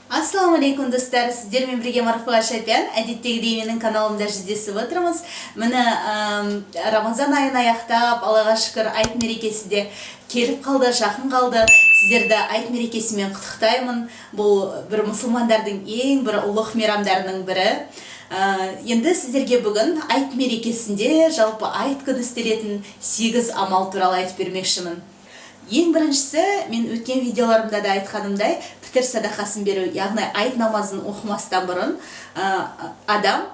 Ассаламу алейкум достар, сіздермен бірге Марфуға Шапян. Әдеттегідей менің каналымда жүздесіп отырмыз. Міне Рамазан айын аяқтап, Аллаға шүкір, айт мерекесі де келіп қалды, жақын қалды. Сіздерді айт мерекесімен құттықтаймын. Бұл бір мұсылмандардың ең бір ұлық мейрамдарының бірі. Енді сіздерге бүгін айт мерекесінде жалпы айт күні істелетін 8 амал туралы айтып бермекшімін. Ең біріншісі, мен өткен видеоларымда да айтқанымдай, пітір садақасын беру, яғни айт намазын оқымастан бұрын адам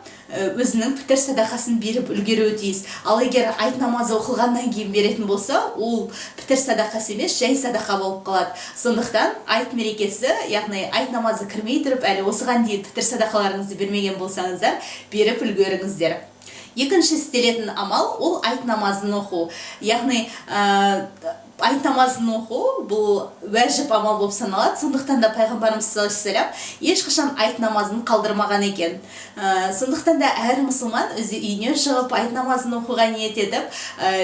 өзінің пітір садақасын беріп үлгеруі тиіс. Ал егер айт намазы оқылғаннан кейін беретін болса, ол пітір садақасы емес, жай садақа болып қалады. Сондықтан айт мерекесі, яғни айт намазы кірмей тұрып, әлі осыған дейін пітір садақаларыңызды бермеген болсаңыздар, беріп үлгеріңіздер. Екінші істелетін амал ол айт намазын оқу. Яғни айт намазын оқу бұл уәжіп амал болып саналады. Сондықтан да пайғамбарымыз саллаллаху алейхи ва саллям ешқашан айт намазын қалдырмаған екен. Сондықтан да әр мұсылман өзі үйіне шығып айт намазын оқуға ниет етіп,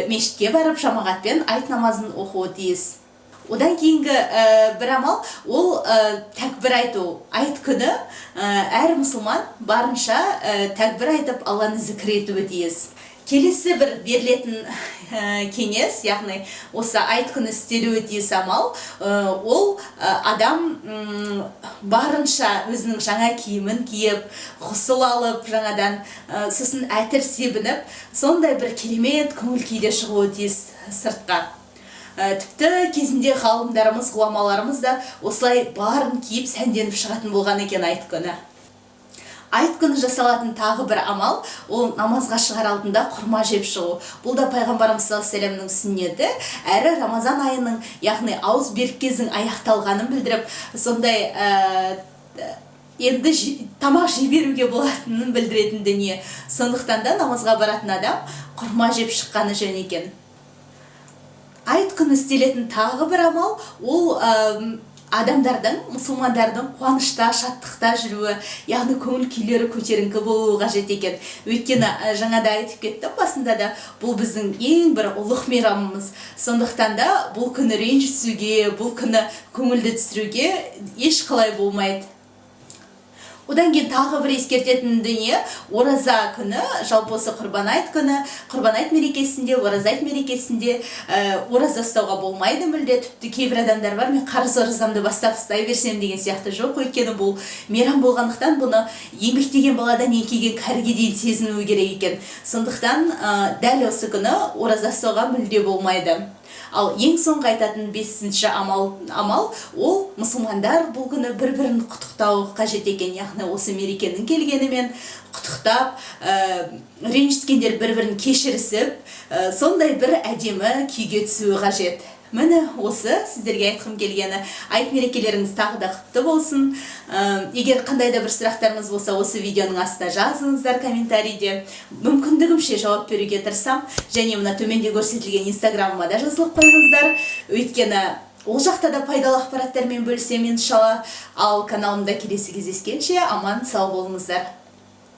мешітке барып жамағатпен айт намазын оқуы тиіс. Одан кейінгі бір амал ол тәкбір айту. Айт күні әр мұсылман барынша тәкбір айтып Алланы зікір етуі тиіс. Келесі бір берілетін кеңес, яғни осы айт күні істелуі тиіс амал, ол адам барынша өзінің жаңа киімін киіп, ғұсыл алып, жаңадан сосын әтір себініп, сондай бір керемет көңіл күйде шығуы тиіс сыртқа. Тіпті кезінде ғалымдарымыз, ғұламаларымыз да осылай барын киіп сәнденіп шығатын болған екен айт күні. Айт күні жасалатын тағы бір амал, ол намазға шығар алдында құрма жеп шығу. Бұл да пайғамбарымыз саллаллаху алейхи ва саллямның сүннеті, әрі Рамазан айының, яғни ауыз беркездің аяқталғанын білдіріп, сондай енді тамақ жей беруге болатынын білдіретін дүние. Сондықтан да намазға баратын адам құрма жеп шыққаны жөн екен. Айт күні істелетін тағы бір амал, ол адамдардың, мұсылмандардың қуанышта, шаттықта жүруі, яғни көңіл күйлері көтеріңкі болуы қажет екен. Өйткені жаңада айтып кеттім басында да, бұл біздің ең бір ұлық мейрамымыз. Сондықтан да бұл күні ренжісуге, бұл күні көңілді түсіруге еш қалай болмайды. Одан кейін тағы бір ескертетін дүние, ораза күні, жалпы осы құрбан айт күні, құрбан айт мерекесінде, ораза айт мерекесінде ораза ұстауға болмайды мүлде. Тіпті кейбір адамдар бар, мен қарыз оразамды бастап ұстай берсем деген сияқты жоқ. Өйткені бұл мейрам болғандықтан бұны еңбектеген баладан еңкейген кәріге дейін сезінуі керек екен. Сондықтан дәл осы күні ораза ұстауға мүлде болмайды. Ал ең соңғы айтатын 5-ші амал ол мұсылмандар бұл күні бір-бірін құттықтау қажет екен. Яғни осы мерекенің келгенімен құттықтап, ренжіскендер бір-бірін кешірісіп, сондай бір әдемі күйге түсуі қажет. Міне осы сіздерге айтқым келгені. Айт мерекелеріңіз тағы да құтты болсын. Егер қандай да бір сұрақтарыңыз болса, осы видеоның астына жазыңыздар комментарийде. Мүмкіндігімше жауап беруге тырысам. Және мына төменде көрсетілген инстаграмыма да жазылып қойыңыздар. Өйткені ол жақта да пайдалы ақпараттармен бөлісемін иншалла. Ал каналымда келесі кездескенше аман сау болыңыздар.